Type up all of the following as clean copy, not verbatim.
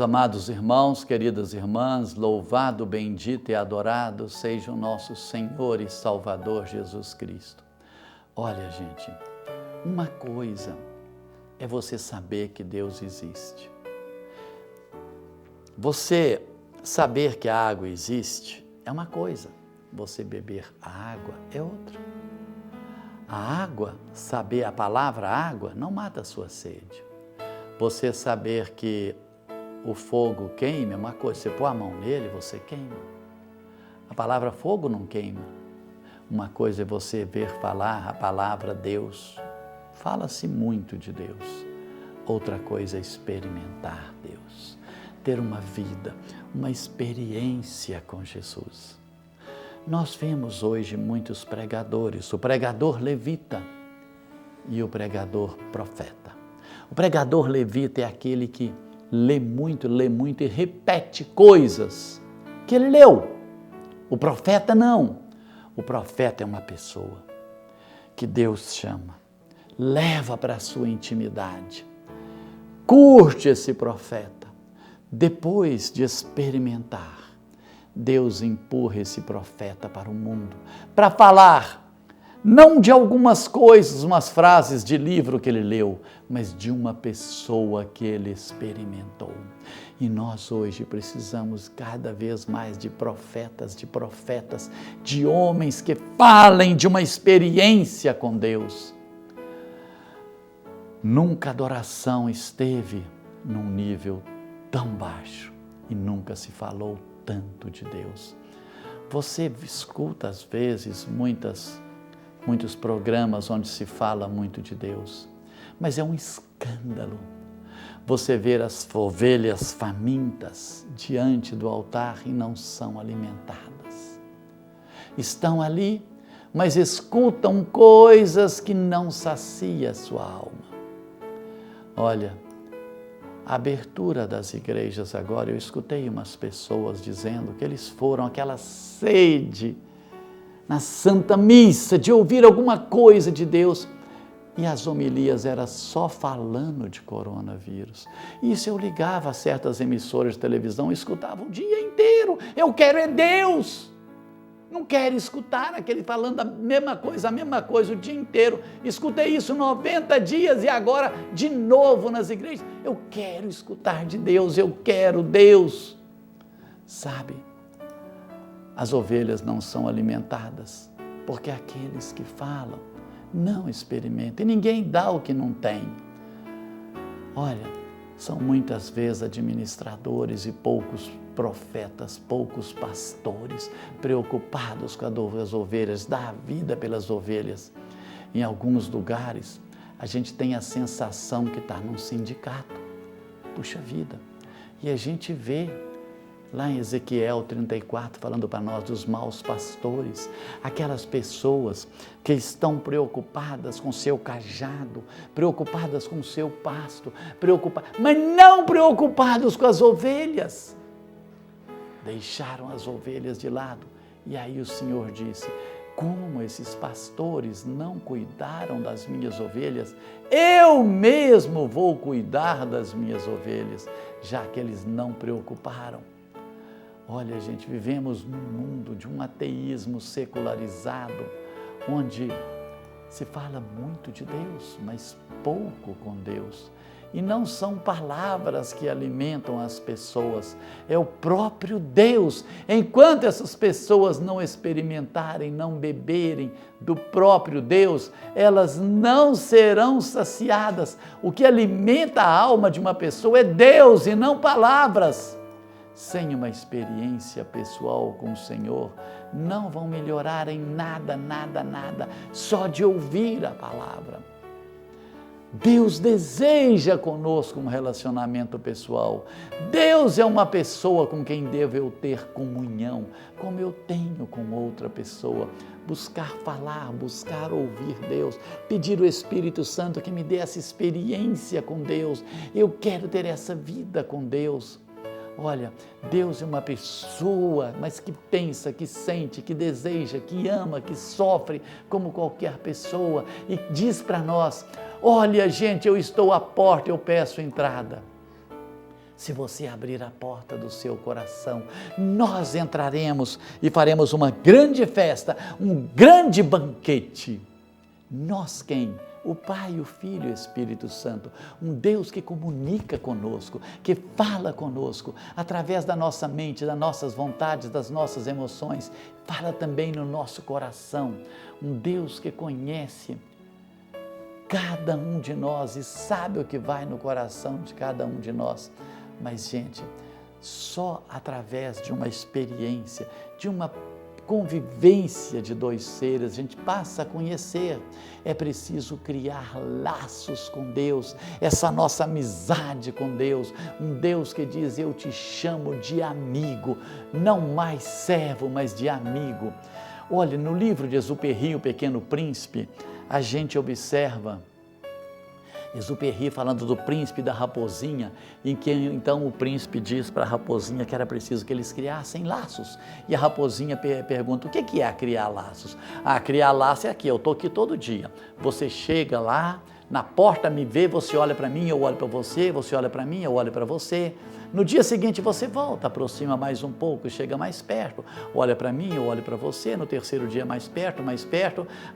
amados irmãos, queridas irmãs, louvado, bendito e adorado seja o nosso Senhor e Salvador Jesus Cristo. Olha, gente, uma coisa é você saber que Deus existe. Você saber que a água existe é uma coisa, você beber a água é outra. A água, saber a palavra água, não mata a sua sede. Você saber que o fogo queima é uma coisa, você pôr a mão nele, você queima. A palavra fogo não queima. Uma coisa é você ver falar a palavra Deus. Fala-se muito de Deus. Outra coisa é experimentar Deus. Ter uma vida, uma experiência com Jesus. Nós vemos hoje muitos pregadores, o pregador levita e o pregador profeta. O pregador levita é aquele que lê muito e repete coisas que ele leu. O profeta não. O profeta é uma pessoa que Deus chama, leva para a sua intimidade, curte esse profeta. Depois de experimentar, Deus empurra esse profeta para o mundo, para falar, não de algumas coisas, umas frases de livro que ele leu, mas de uma pessoa que ele experimentou. E nós hoje precisamos cada vez mais de profetas, de homens que falem de uma experiência com Deus. Nunca a adoração esteve num nível tão baixo e nunca se falou tanto de Deus. Você escuta às vezes muitos programas onde se fala muito de Deus, mas é um escândalo você ver as ovelhas famintas diante do altar e não são alimentadas. Estão ali, mas escutam coisas que não saciam a sua alma. Olha, a abertura das igrejas agora, eu escutei umas pessoas dizendo que eles foram aquela sede na Santa Missa, de ouvir alguma coisa de Deus, e as homilias eram só falando de coronavírus. Isso eu ligava a certas emissoras de televisão e escutava o dia inteiro. Eu quero é Deus. Não quero escutar aquele falando a mesma coisa o dia inteiro. Escutei isso 90 dias e agora de novo nas igrejas. Eu quero escutar de Deus, eu quero Deus. Sabe? As ovelhas não são alimentadas, porque aqueles que falam não experimentam, e ninguém dá o que não tem. Olha, são muitas vezes administradores e poucos profetas, poucos pastores, preocupados com as ovelhas, dar a vida pelas ovelhas. Em alguns lugares, a gente tem a sensação que está num sindicato. Puxa vida! E a gente vê lá em Ezequiel 34, falando para nós dos maus pastores, aquelas pessoas que estão preocupadas com seu cajado, preocupadas com seu pasto, mas não preocupados com as ovelhas. Deixaram as ovelhas de lado. E aí o Senhor disse, como esses pastores não cuidaram das minhas ovelhas, eu mesmo vou cuidar das minhas ovelhas, já que eles não preocuparam. Olha, gente, vivemos num mundo de um ateísmo secularizado, onde se fala muito de Deus, mas pouco com Deus. E não são palavras que alimentam as pessoas, é o próprio Deus. Enquanto essas pessoas não experimentarem, não beberem do próprio Deus, elas não serão saciadas. O que alimenta a alma de uma pessoa é Deus e não palavras. Sem uma experiência pessoal com o Senhor, não vão melhorar em nada, só de ouvir a palavra. Deus deseja conosco um relacionamento pessoal. Deus é uma pessoa com quem devo eu ter comunhão, como eu tenho com outra pessoa. Buscar falar, buscar ouvir Deus, pedir o Espírito Santo que me dê essa experiência com Deus. Eu quero ter essa vida com Deus. Olha, Deus é uma pessoa, mas que pensa, que sente, que deseja, que ama, que sofre como qualquer pessoa e diz para nós, olha gente, eu estou à porta, eu peço entrada. Se você abrir a porta do seu coração, nós entraremos e faremos uma grande festa, um grande banquete. Nós quem? O Pai, o Filho e o Espírito Santo. Um Deus que comunica conosco, que fala conosco através da nossa mente, das nossas vontades, das nossas emoções. Fala também no nosso coração. Um Deus que conhece cada um de nós e sabe o que vai no coração de cada um de nós. Mas, gente, só através de uma experiência, de uma convivência de dois seres, a gente passa a conhecer. É preciso criar laços com Deus, essa nossa amizade com Deus, um Deus que diz: eu te chamo de amigo, não mais servo, mas de amigo. Olha, no livro de Exupéry, O Pequeno Príncipe, a gente observa Exupéry falando do príncipe e da raposinha, em que então o príncipe diz para a raposinha que era preciso que eles criassem laços. E a raposinha pergunta: o que é criar laços? Criar laços é aqui, eu estou aqui todo dia. Você chega lá, na porta me vê, você olha para mim, eu olho para você, você olha para mim, eu olho para você. No dia seguinte você volta, aproxima mais um pouco, chega mais perto, olha para mim, eu olho para você, no terceiro dia mais perto,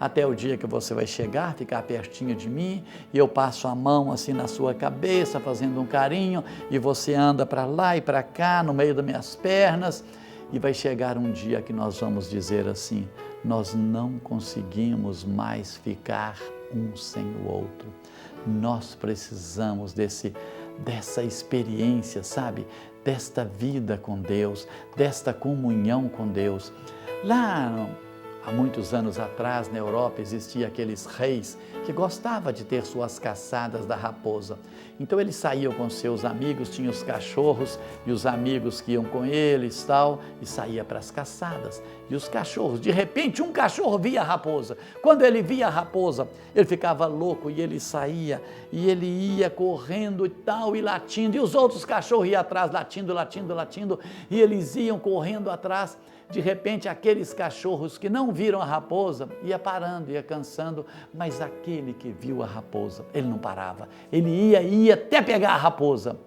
até o dia que você vai chegar, ficar pertinho de mim, e eu passo a mão assim na sua cabeça, fazendo um carinho, e você anda para lá e para cá, no meio das minhas pernas, e vai chegar um dia que nós vamos dizer assim: nós não conseguimos mais ficar um sem o outro. Nós precisamos dessa experiência, sabe? Desta vida com Deus, desta comunhão com Deus. Lá há muitos anos atrás, na Europa, existiam aqueles reis que gostavam de ter suas caçadas da raposa. Então eles saíam com seus amigos, tinham os cachorros e os amigos que iam com eles e saía para as caçadas. E os cachorros, de repente um cachorro via a raposa. Quando ele via a raposa, ele ficava louco e ele saía e ele ia correndo e latindo. E os outros cachorros iam atrás, latindo, e eles iam correndo atrás. De repente, aqueles cachorros que não viram a raposa, ia parando, ia cansando, mas aquele que viu a raposa, ele não parava, ele ia até pegar a raposa.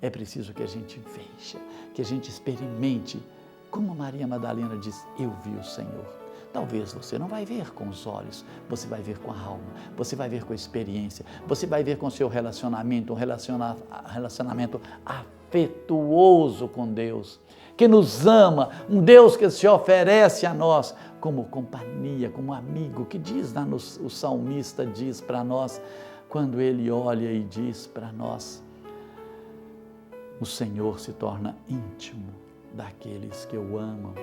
É preciso que a gente veja, que a gente experimente, como Maria Madalena diz: eu vi o Senhor. Talvez você não vai ver com os olhos, você vai ver com a alma, você vai ver com a experiência, você vai ver com o seu relacionamento, um relacionamento afetuoso com Deus, que nos ama, um Deus que se oferece a nós como companhia, como amigo, que diz lá o salmista diz para nós, quando ele olha e diz para nós: o Senhor se torna íntimo daqueles que o amam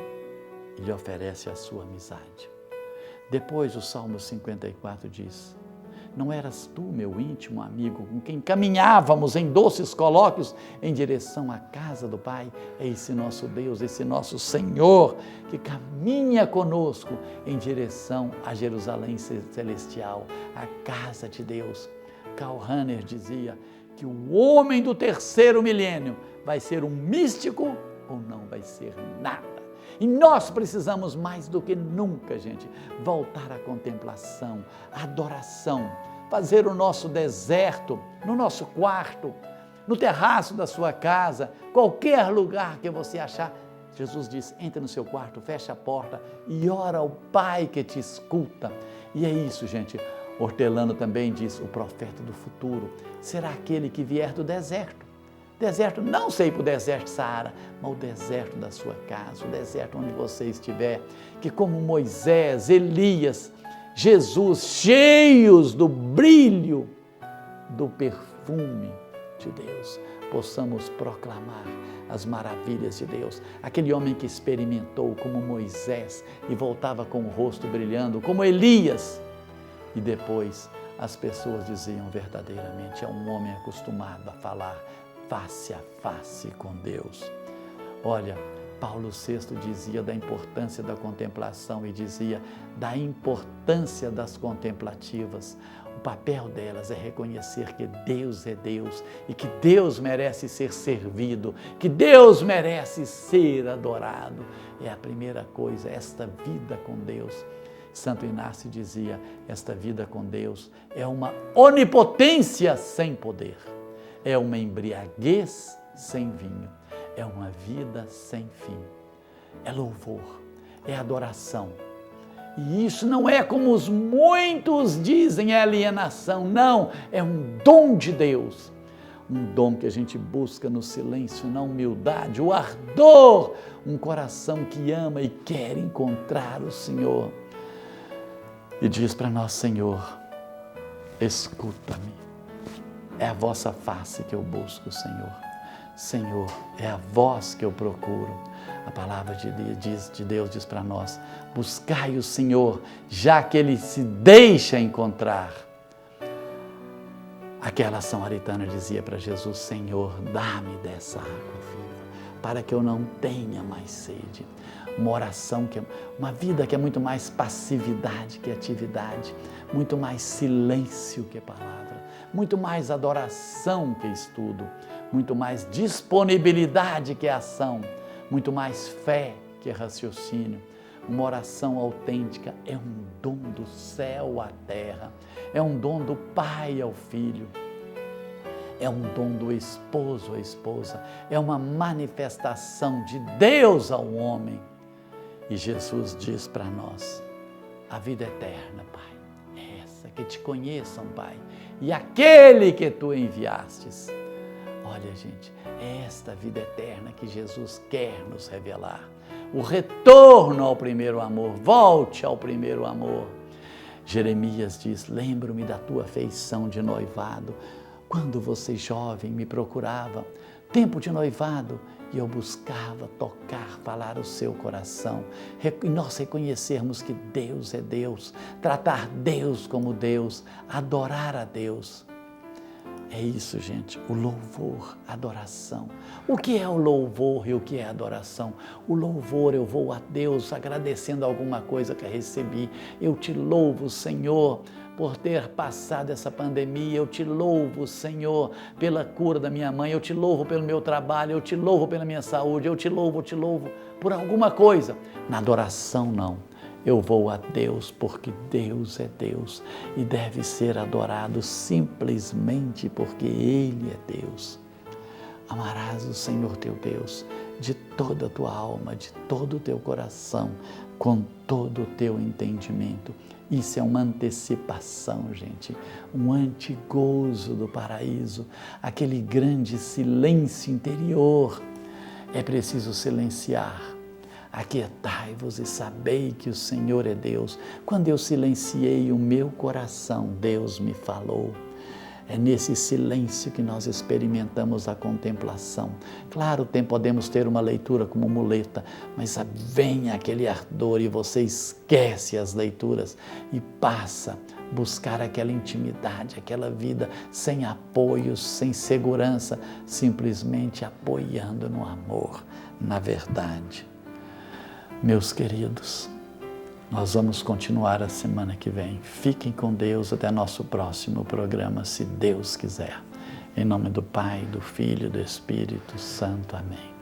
e lhe oferece a sua amizade. Depois o Salmo 54 diz: não eras tu, meu íntimo amigo, com quem caminhávamos em doces colóquios em direção à casa do Pai? É esse nosso Deus, esse nosso Senhor, que caminha conosco em direção a Jerusalém celestial, a casa de Deus. Karl Rahner dizia que o homem do terceiro milênio vai ser um místico ou não vai ser nada. E nós precisamos mais do que nunca, gente, voltar à contemplação, à adoração, fazer o nosso deserto no nosso quarto, no terraço da sua casa, qualquer lugar que você achar. Jesus diz: entra no seu quarto, fecha a porta e ora ao Pai que te escuta. E é isso, gente. Hortelano também diz: o profeta do futuro será aquele que vier do deserto. Deserto, não sei para o deserto Saara, mas o deserto da sua casa, o deserto onde você estiver, que como Moisés, Elias, Jesus, cheios do brilho, do perfume de Deus, possamos proclamar as maravilhas de Deus. Aquele homem que experimentou como Moisés e voltava com o rosto brilhando, como Elias, e depois as pessoas diziam verdadeiramente: é um homem acostumado a falar face a face com Deus. Olha, Paulo VI dizia da importância da contemplação e dizia da importância das contemplativas. O papel delas é reconhecer que Deus é Deus e que Deus merece ser servido, que Deus merece ser adorado. É a primeira coisa, esta vida com Deus. Santo Inácio dizia: esta vida com Deus é uma onipotência sem poder. É uma embriaguez sem vinho. É uma vida sem fim. É louvor, é adoração. E isso não é como os muitos dizem, é alienação. Não, é um dom de Deus. Um dom que a gente busca no silêncio, na humildade, o ardor, um coração que ama e quer encontrar o Senhor. E diz para nós, Senhor, escuta-me. É a vossa face que eu busco, Senhor. Senhor, é a voz que eu procuro. A palavra de Deus diz para nós, buscai o Senhor, já que Ele se deixa encontrar. Aquela samaritana dizia para Jesus, Senhor, dá-me dessa água viva, para que eu não tenha mais sede. Uma oração, uma vida que é muito mais passividade que atividade, muito mais silêncio que palavra, muito mais adoração que estudo, muito mais disponibilidade que ação, muito mais fé que raciocínio. Uma oração autêntica é um dom do céu à terra, é um dom do pai ao filho, é um dom do esposo à esposa, é uma manifestação de Deus ao homem. E Jesus diz para nós, a vida eterna, Pai, é essa, que te conheçam, Pai, e aquele que tu enviastes. Olha, gente, é esta vida eterna que Jesus quer nos revelar. O retorno ao primeiro amor, volte ao primeiro amor. Jeremias diz, lembro-me da tua afeição de noivado, quando você jovem me procurava, tempo de noivado, e eu buscava tocar, falar o seu coração, e nós reconhecermos que Deus é Deus, tratar Deus como Deus, adorar a Deus. É isso, gente, o louvor, a adoração. O que é o louvor e o que é a adoração? O louvor, eu vou a Deus agradecendo alguma coisa que recebi. Eu te louvo, Senhor, por ter passado essa pandemia. Eu te louvo, Senhor, pela cura da minha mãe. Eu te louvo pelo meu trabalho. Eu te louvo pela minha saúde. Eu te louvo por alguma coisa. Na adoração, não. Eu vou a Deus porque Deus é Deus e deve ser adorado simplesmente porque Ele é Deus. Amarás o Senhor teu Deus de toda a tua alma, de todo o teu coração, com todo o teu entendimento. Isso é uma antecipação, gente, um antegozo do paraíso, aquele grande silêncio interior. É preciso silenciar. Aquietai-vos e sabei que o Senhor é Deus. Quando eu silenciei o meu coração, Deus me falou. É nesse silêncio que nós experimentamos a contemplação. Claro, podemos ter uma leitura como muleta, mas vem aquele ardor e você esquece as leituras e passa a buscar aquela intimidade, aquela vida sem apoios, sem segurança, simplesmente apoiando no amor, na verdade. Meus queridos, nós vamos continuar a semana que vem. Fiquem com Deus até nosso próximo programa, se Deus quiser. Em nome do Pai, do Filho e do Espírito Santo. Amém.